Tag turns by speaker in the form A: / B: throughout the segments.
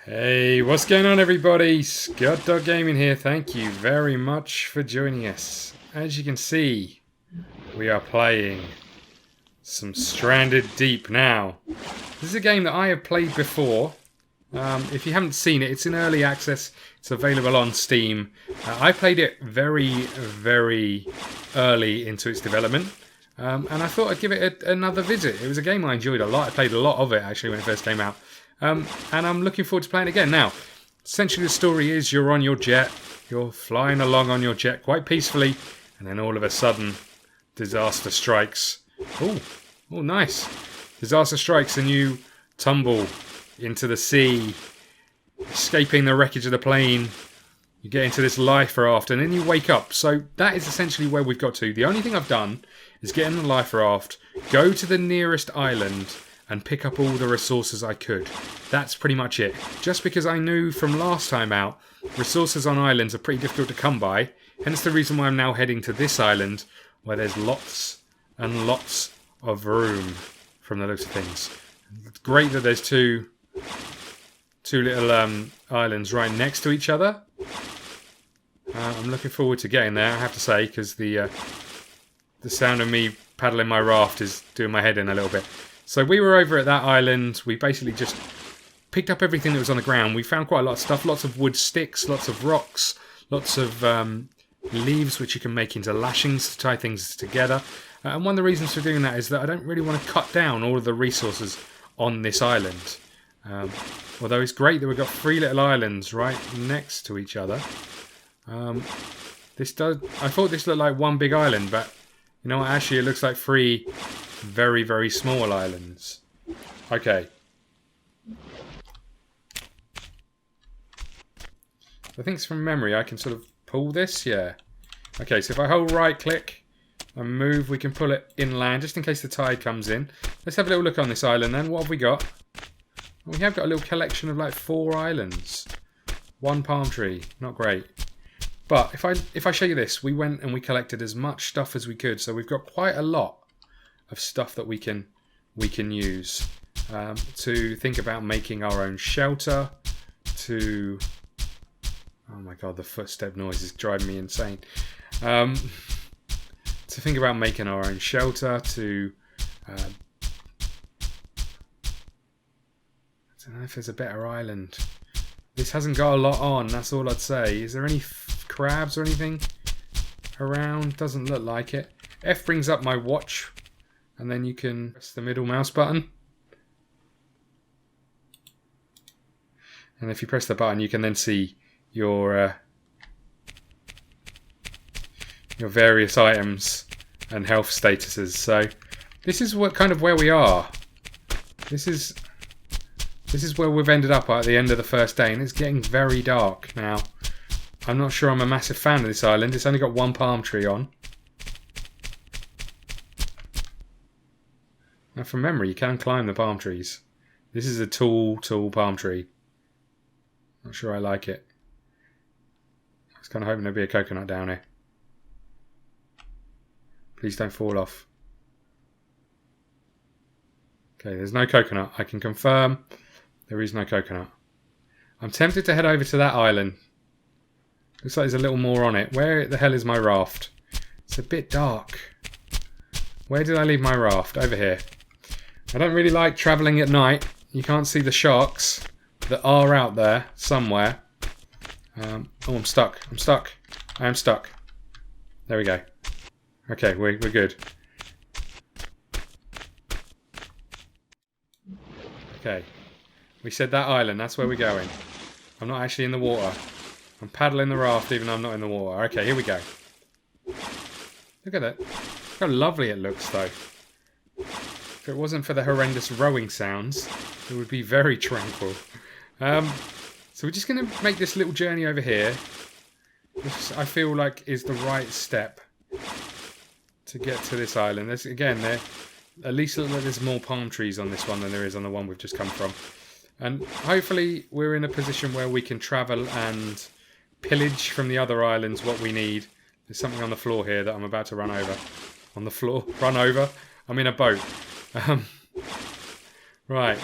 A: Hey, what's going on everybody? ScottDogGaming here. Thank you very much for joining us. As you can see, we are playing some Stranded Deep now. This is a game that I have played before. If you haven't seen it, it's in early access. It's available on Steam. I played it very early into its development. And I thought I'd give it another visit. It was a game I enjoyed a lot. I played a lot of it actually when it first came out. And I'm looking forward to playing it again. Now, essentially the story is you're on your jet, you're flying along on your jet quite peacefully, and then all of a sudden, disaster strikes. Oh, nice. Disaster strikes and you tumble into the sea, escaping the wreckage of the plane. You get into this life raft and then you wake up. So that is essentially where we've got to. The only thing I've done is get in the life raft, go to the nearest island, and pick up all the resources I could. That's pretty much it. Just because I knew from last time out, resources on islands are pretty difficult to come by. Hence the reason why I'm now heading to this island, where there's lots and lots of room, from the looks of things. It's great that there's two little islands right next to each other. I'm looking forward to getting there, I have to say, because the sound of me paddling my raft is doing my head in a little bit. So we were over at that island. We basically just picked up everything that was on the ground. We found quite a lot of stuff. Lots of wood sticks, lots of rocks, lots of leaves which you can make into lashings to tie things together. And one of the reasons for doing that is that I don't really want to cut down all of the resources on this island. Although it's great that we've got 3 little islands right next to each other. I thought this looked like one big island, but you know what? Actually, it looks like 3 very small islands. Okay. I think it's from memory. I can sort of pull this. Yeah. Okay, so if I hold right click and move, we can pull it inland just in case the tide comes in. Let's have a little look on this island then. What have we got? We have got a little collection of like 4 islands. 1 palm tree. Not great. But if I show you this, we went and we collected as much stuff as we could. So we've got quite a lot of stuff that we can use to think about making our own shelter. Oh my god, the footstep noise is driving me insane. To think about making our own shelter. I don't know if there's a better island. This hasn't got a lot on. That's all I'd say. Is there any crabs or anything around? Doesn't look like it. F brings up my watch. And then you can press the middle mouse button. And if you press the button, you can then see your various items and health statuses. So this is what kind of where we are. This is where we've ended up at the end of the first day, and it's getting very dark now. I'm not sure I'm a massive fan of this island. It's only got 1 palm tree on. Now, from memory, you can climb the palm trees. This is a tall palm tree. Not sure I like it. I was kind of hoping there'd be a coconut down here. Please don't fall off. Okay, there's no coconut. I can confirm there is no coconut. I'm tempted to head over to that island. Looks like there's a little more on it. Where the hell is my raft? It's a bit dark. Where did I leave my raft? Over here. I don't really like travelling at night. You can't see the sharks that are out there somewhere. Oh, I'm stuck. I am stuck. There we go. Okay, we're good. Okay. We said that island. That's where we're going. I'm not actually in the water. I'm paddling the raft even though I'm not in the water. Okay, here we go. Look at that. Look how lovely it looks, though. If it wasn't for the horrendous rowing sounds, it would be very tranquil. So we're just going to make this little journey over here. Which I feel like is the right step to get to this island. There's, again, at least there's more palm trees on this one than there is on the one we've just come from. And hopefully we're in a position where we can travel and pillage from the other islands what we need. There's something on the floor here that I'm about to run over. On the floor? Run over? I'm in a boat. Right.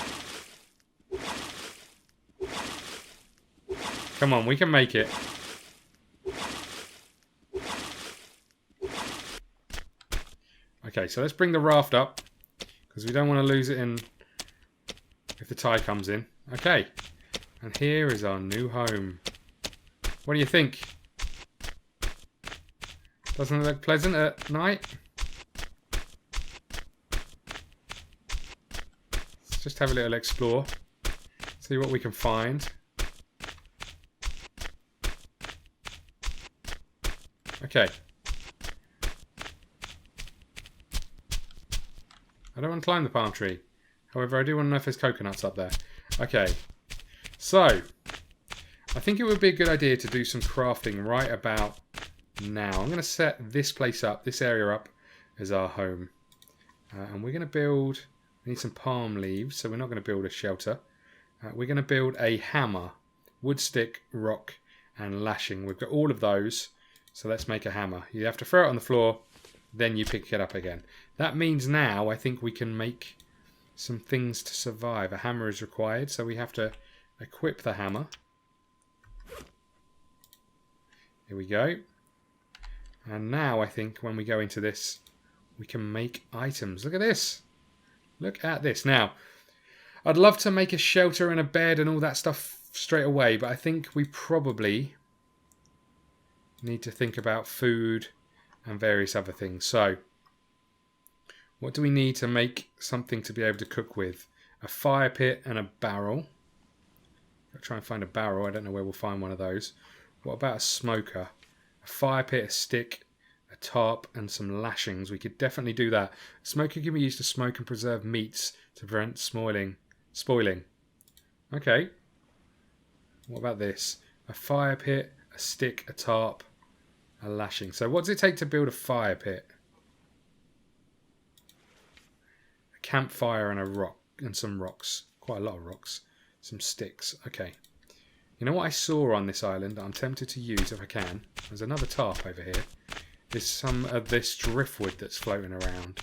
A: Come on, we can make it. Okay, so let's bring the raft up, because we don't want to lose it in if the tide comes in. Okay, and here is our new home. What do you think? Doesn't it look pleasant at night? Let's just have a little explore. See what we can find. Okay. I don't want to climb the palm tree. However, I do want to know if there's coconuts up there. Okay. So, I think it would be a good idea to do some crafting right about now. I'm going to set this place up, this area up, as our home. And we're going to build... We need some palm leaves, so we're not going to build a shelter. We're going to build a hammer. Wood, stick, rock, and lashing. We've got all of those, so let's make a hammer. You have to throw it on the floor, then you pick it up again. That means now I think we can make some things to survive. A hammer is required, so we have to equip the hammer. Here we go. And now I think when we go into this, we can make items. Look at this. Look at this. Now, I'd love to make a shelter and a bed and all that stuff straight away, but I think we probably need to think about food and various other things. So, what do we need to make something to be able to cook with? A fire pit and a barrel. I'll try and find a barrel. I don't know where we'll find one of those. What about a smoker? A fire pit, a stick, a tarp, and some lashings. We could definitely do that. A smoker can be used to smoke and preserve meats to prevent spoiling. Okay. What about this? A fire pit, a stick, a tarp, a lashing. So what does it take to build a fire pit? A campfire and a rock and some rocks. Quite a lot of rocks. Some sticks. Okay. You know what I saw on this island that I'm tempted to use if I can? There's another tarp over here. There's some of this driftwood that's floating around.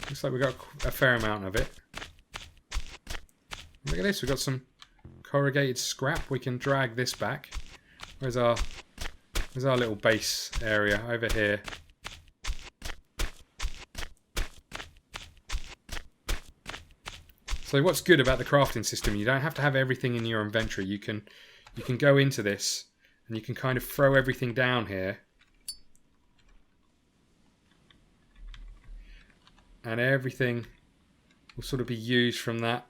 A: Looks like we've got a fair amount of it. Look at this. We've got some corrugated scrap. We can drag this back. Where's our little base area? Over here. So what's good about the crafting system, you don't have to have everything in your inventory. You can go into this and you can kind of throw everything down here. And everything will sort of be used from that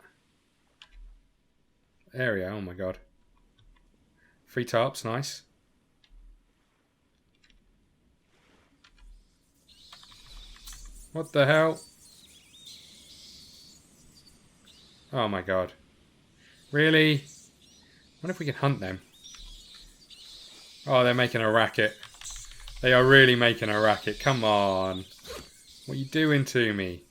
A: area. Oh my god. 3 tarps, nice. What the hell? Oh my god. Really? I wonder if we can hunt them. Oh, they're making a racket. They are really making a racket. Come on. What are you doing to me?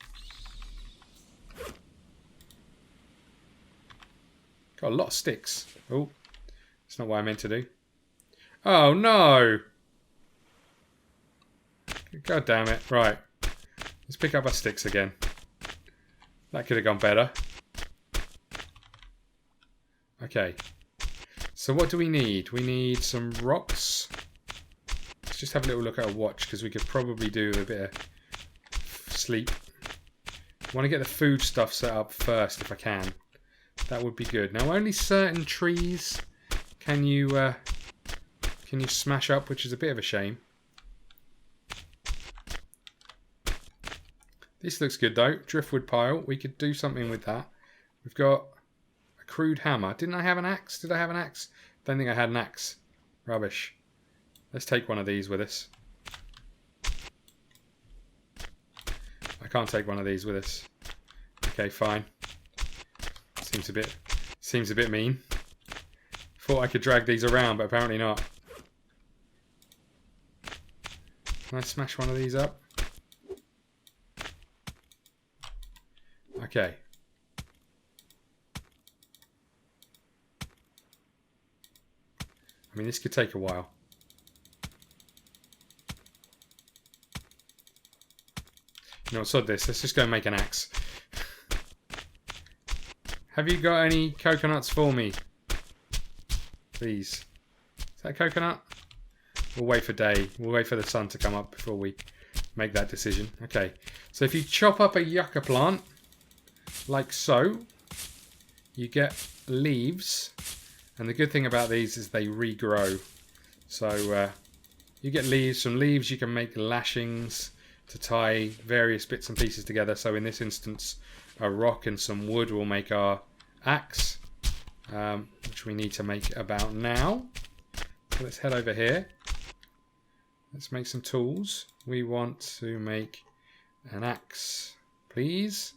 A: Got a lot of sticks. Oh, it's not what I meant to do. Oh no! God damn it. Right. Let's pick up our sticks again. That could have gone better. Okay. So what do we need? We need some rocks. Let's just have a little look at our watch, because we could probably do a bit of sleep. I want to get the food stuff set up first if I can. That would be good. Now only certain trees can you smash up, which is a bit of a shame. This looks good though. Driftwood pile. We could do something with that. We've got a crude hammer. Didn't I have an axe? Did I have an axe? Don't think I had an axe. Rubbish. Let's take one of these with us. I can't take one of these with us. Okay, fine. Seems a bit mean. Thought I could drag these around, but apparently not. Can I smash one of these up? Okay. I mean, this could take a while. You know, sod this. Let's just go and make an axe. Have you got any coconuts for me? Please. Is that coconut? We'll wait for day. We'll wait for the sun to come up before we make that decision. Okay. So if you chop up a yucca plant, like so, you get leaves. And the good thing about these is they regrow. So you get leaves. From leaves you can make lashings to tie various bits and pieces together. So in this instance, a rock and some wood will make our axe, which we need to make about now. So let's head over here. Let's make some tools. We want to make an axe, please.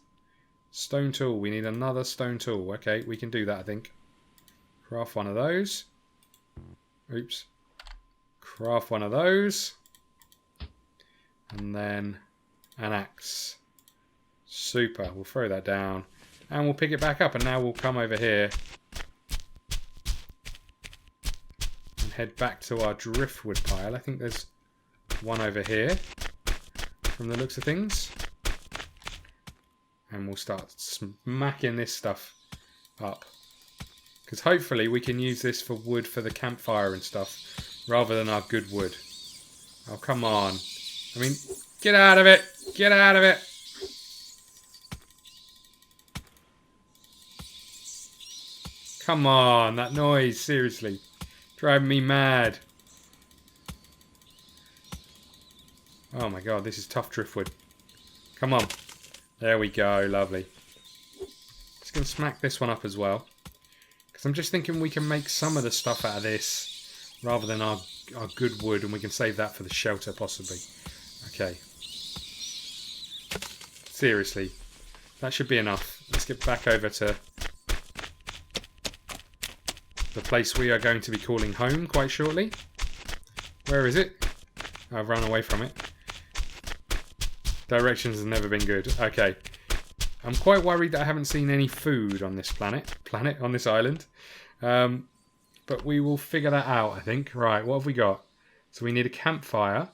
A: Stone tool. We need another stone tool. Okay, we can do that, I think. Craft one of those. Oops. Craft one of those. And then an axe. Super. We'll throw that down. And we'll pick it back up. And now we'll come over here. And head back to our driftwood pile. I think there's one over here. From the looks of things. And we'll start smacking this stuff up. Because hopefully we can use this for wood for the campfire and stuff. Rather than our good wood. Oh, come on. I mean, get out of it. Get out of it. Come on, that noise, seriously. Driving me mad. Oh my god, this is tough driftwood. Come on. There we go, lovely. Just going to smack this one up as well. Because I'm just thinking we can make some of the stuff out of this. Rather than our good wood, and we can save that for the shelter possibly. Okay. Seriously. That should be enough. Let's get back over to the place we are going to be calling home quite shortly. Where is it? I've run away from it. Directions have never been good. Okay. I'm quite worried that I haven't seen any food on this on this island. But we will figure that out, I think. Right, what have we got? So we need a campfire.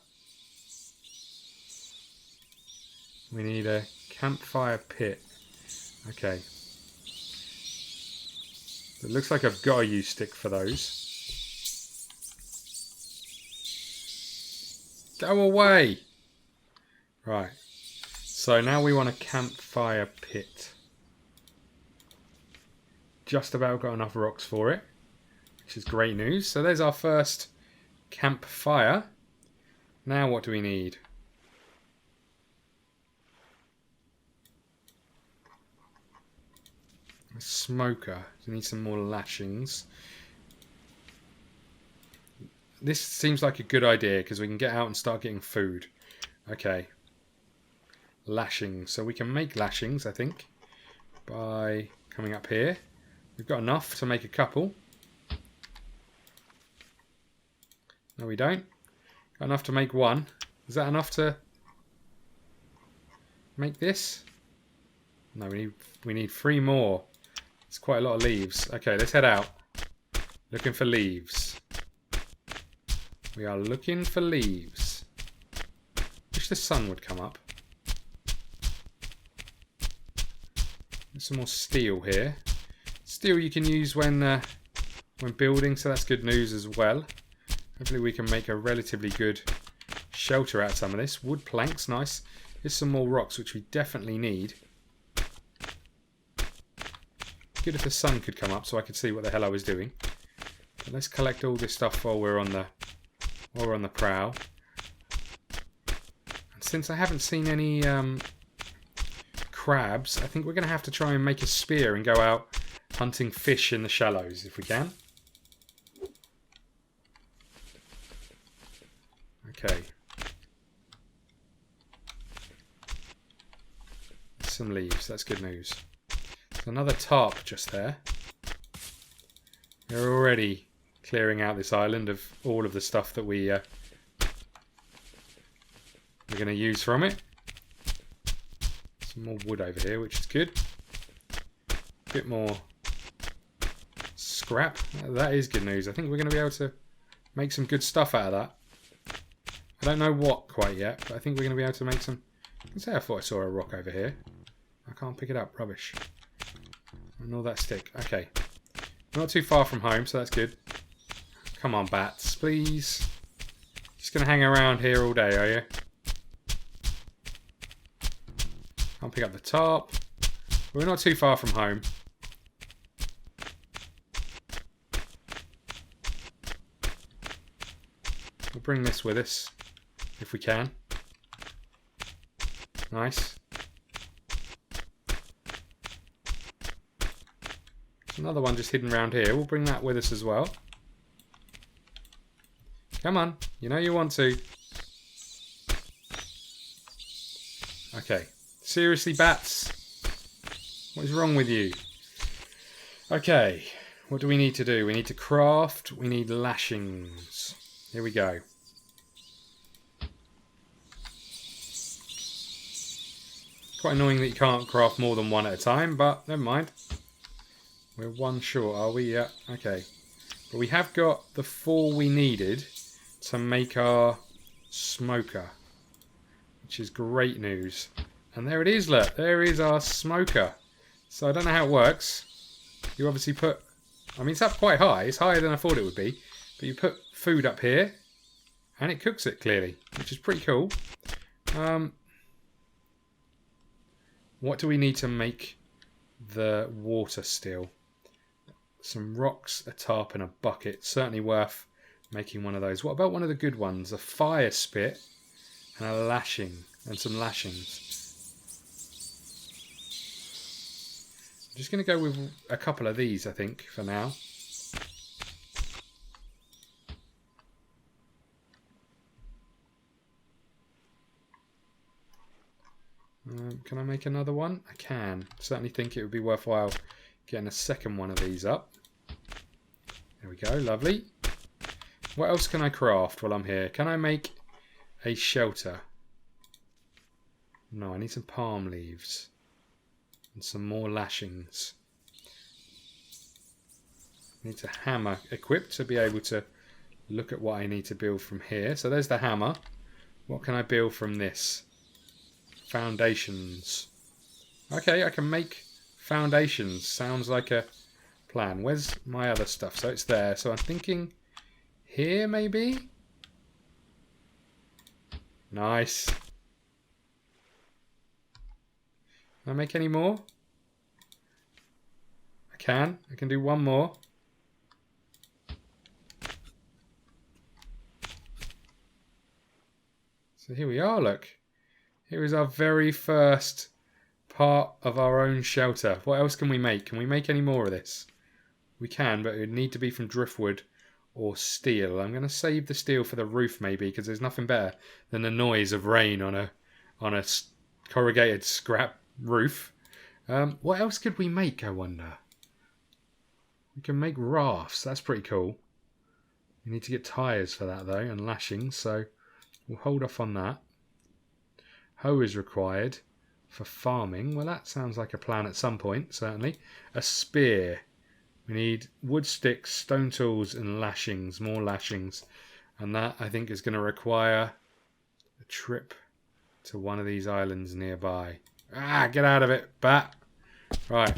A: We need a campfire pit. Okay. It looks like I've got a use stick for those. Go away! Right. So now we want a campfire pit. Just about got enough rocks for it. Which is great news. So there's our first campfire. Now what do we need? A smoker. We need some more lashings. This seems like a good idea because we can get out and start getting food. Okay. Lashings. So we can make lashings, I think, by coming up here. We've got enough to make a couple. No, we don't. Got enough to make one. Is that enough to make this? No, we need 3 more. It's quite a lot of leaves. Okay, let's head out. Looking for leaves. We are looking for leaves. Wish the sun would come up. There's some more steel here. Steel you can use when building, so that's good news as well. Hopefully we can make a relatively good shelter out of some of this. Wood planks, nice. Here's some more rocks, which we definitely need. Good if the sun could come up so I could see what the hell I was doing. But let's collect all this stuff while we're on the prowl. And since I haven't seen any crabs, I think we're going to have to try and make a spear and go out hunting fish in the shallows if we can. Okay. Some leaves, that's good news. There's another tarp just there. We're already clearing out this island of all of the stuff that we're going to use from it. Some more wood over here, which is good. A bit more scrap. That is good news. I think we're going to be able to make some good stuff out of that. I don't know what quite yet, but I think we're going to be able to make some... I thought I saw a rock over here. I can't pick it up. Rubbish. And all that stick. Okay. Not too far from home, so that's good. Come on, bats, please. Just gonna hang around here all day, are you? Can't pick up the top. We're not too far from home. We'll bring this with us, if we can. Nice. There's another one just hidden around here. We'll bring that with us as well. Come on, you know you want to. Okay, seriously, bats? What is wrong with you? Okay, what do we need to do? We need to craft, we need lashings. Here we go. Quite annoying that you can't craft more than one at a time, but never mind. We're one short, are we? Yeah, okay. But we have got the 4 we needed to make our smoker, which is great news. And there it is, look. There is our smoker. So I don't know how it works. You obviously put... I mean, it's up quite high. It's higher than I thought it would be. But you put food up here, and it cooks it, clearly, which is pretty cool. What do we need to make the water still? Some rocks, a tarp, and a bucket. Certainly worth making one of those. What about one of the good ones? A fire spit and a lashing, and some lashings. I'm just going to go with a couple of these, I think, for now. Can I make another one? I can. Certainly think it would be worthwhile getting a second one of these up. There we go, lovely. What else can I craft while I'm here? Can I make a shelter? No, I need some palm leaves. And some more lashings. I need a hammer equipped to be able to look at what I need to build from here. So there's the hammer. What can I build from this? Foundations. Okay, I can make foundations. Sounds like a plan. Where's my other stuff? So it's there. So I'm thinking here, maybe? Nice. Can I make any more? I can. I can do one more. So here we are, look. Here is our very first part of our own shelter. What else can we make? Can we make any more of this? We can, but it would need to be from driftwood or steel. I'm going to save the steel for the roof maybe, because there's nothing better than the noise of rain on a corrugated scrap roof. What else could we make, I wonder? We can make rafts. That's pretty cool. We need to get tyres for that though, and lashings, so we'll hold off on that. Hoe is required for farming. Well, that sounds like a plan at some point, certainly. A spear. We need wood sticks, stone tools, and lashings. More lashings. And that, I think, is going to require a trip to one of these islands nearby. Ah, get out of it, bat. Right.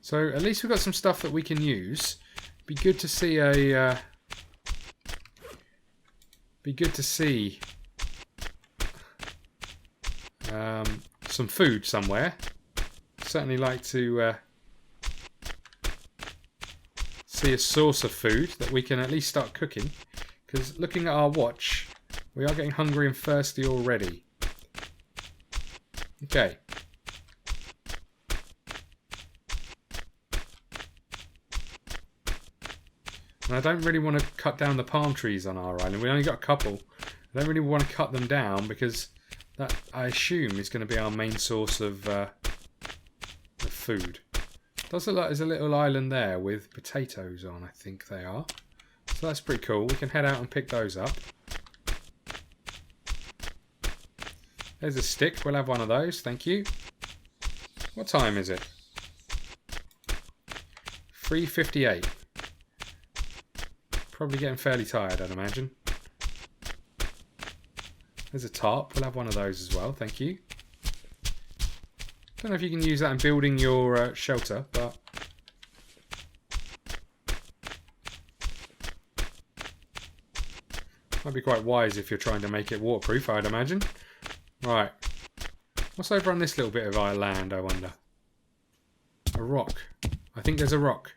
A: So, at least we've got some stuff that we can use. Be good to see a... some food somewhere. Certainly like to see a source of food that we can at least start cooking, because looking at our watch, we are getting hungry and thirsty already. Okay. And I don't really want to cut down the palm trees on our island. We only got a couple. I don't really want to cut them down because that, I assume, is going to be our main source of food. Does look like there's a little island there with potatoes on, I think they are. So that's pretty cool. We can head out and pick those up. There's a stick. We'll have one of those. Thank you. What time is it? 3:58. Probably getting fairly tired, I'd imagine. There's a tarp. We'll have one of those as well. Thank you. Don't know if you can use that in building your shelter, but... Might be quite wise if you're trying to make it waterproof, I'd imagine. Right. What's over on this little bit of our land, I wonder? A rock. I think there's a rock.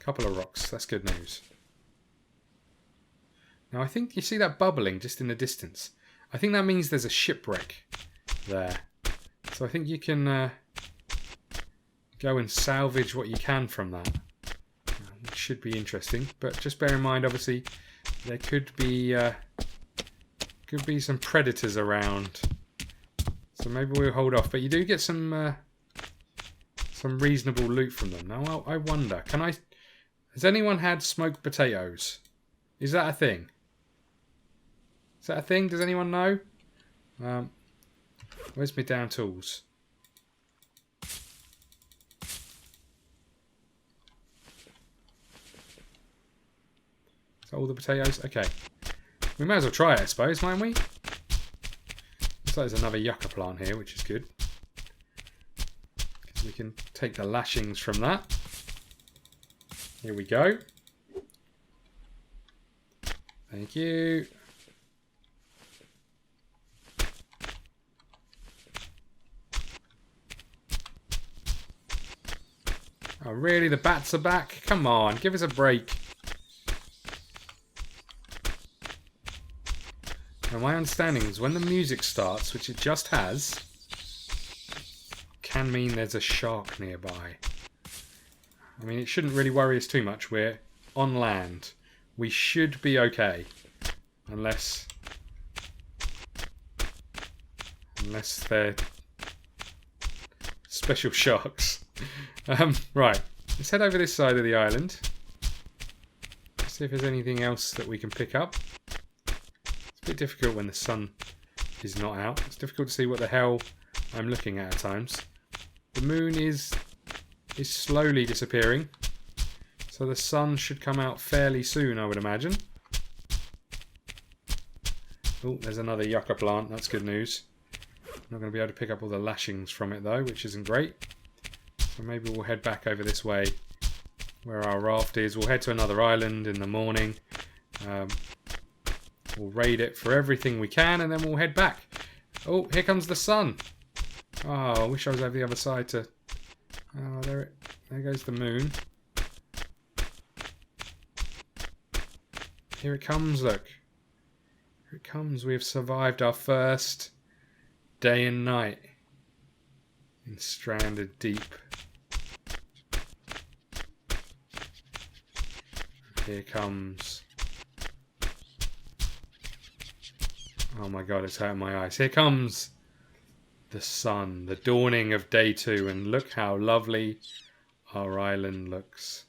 A: Couple of rocks. That's good news. Now I think you see that bubbling just in the distance. I think that means there's a shipwreck there. So I think you can go and salvage what you can from that. It should be interesting, but just bear in mind, obviously, there could be some predators around. So maybe we'll hold off. But you do get some reasonable loot from them. Now I wonder, has anyone had smoked potatoes? Is that a thing? Is that a thing? Does anyone know? Where's my down tools? Is that all the potatoes? Okay. We may as well try it, I suppose, mightn't we? Looks like there's another yucca plant here, which is good. We can take the lashings from that. Here we go. Thank you. Oh, really? The bats are back? Come on, give us a break. Now, my understanding is when the music starts, which it just has, can mean there's a shark nearby. I mean, it shouldn't really worry us too much. We're on land. We should be okay. Unless they're special sharks. Right. Let's head over this side of the island. Let's see if there's anything else that we can pick up. It's a bit difficult when the sun is not out. It's difficult to see what the hell I'm looking at times. The moon is slowly disappearing, so the sun should come out fairly soon, I would imagine. Oh, there's another yucca plant. That's good news. I'm not going to be able to pick up all the lashings from it though, which isn't great. So maybe we'll head back over this way where our raft is. We'll head to another island in the morning. We'll raid it for everything we can, and then we'll head back. Oh, here comes the sun. Oh, I wish I was over the other side to... Oh, there goes the moon. Here it comes, look. Here it comes. We have survived our first day and night in Stranded Deep. Here comes... Oh my god, it's hurting my eyes. Here comes the sun, the dawning of day 2, and look how lovely our island looks.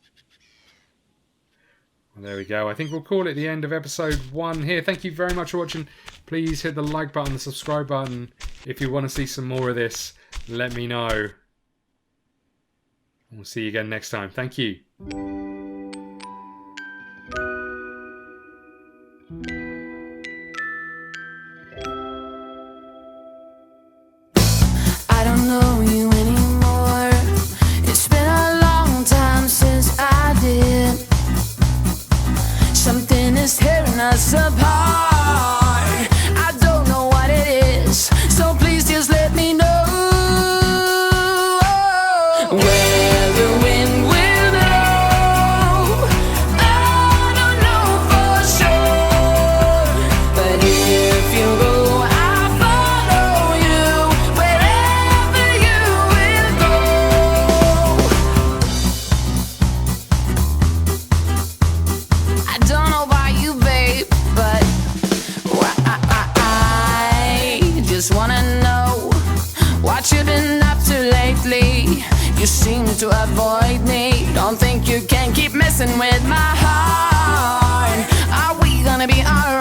A: Well, there we go. I think we'll call it the end of episode 1 here. Thank you very much for watching. Please hit the like button, the subscribe button. If you want to see some more of this, let me know. We'll see you again next time. Thank you.
B: Us apart. I don't know what it is, so please just let me know where the wind will blow. I don't know for sure, but if you go, I'll follow you wherever you will go. I don't know why you, babe, but I just wanna know what you've been up to lately. You seem to avoid me. Don't think you can keep messing with my heart. Are we gonna be alright?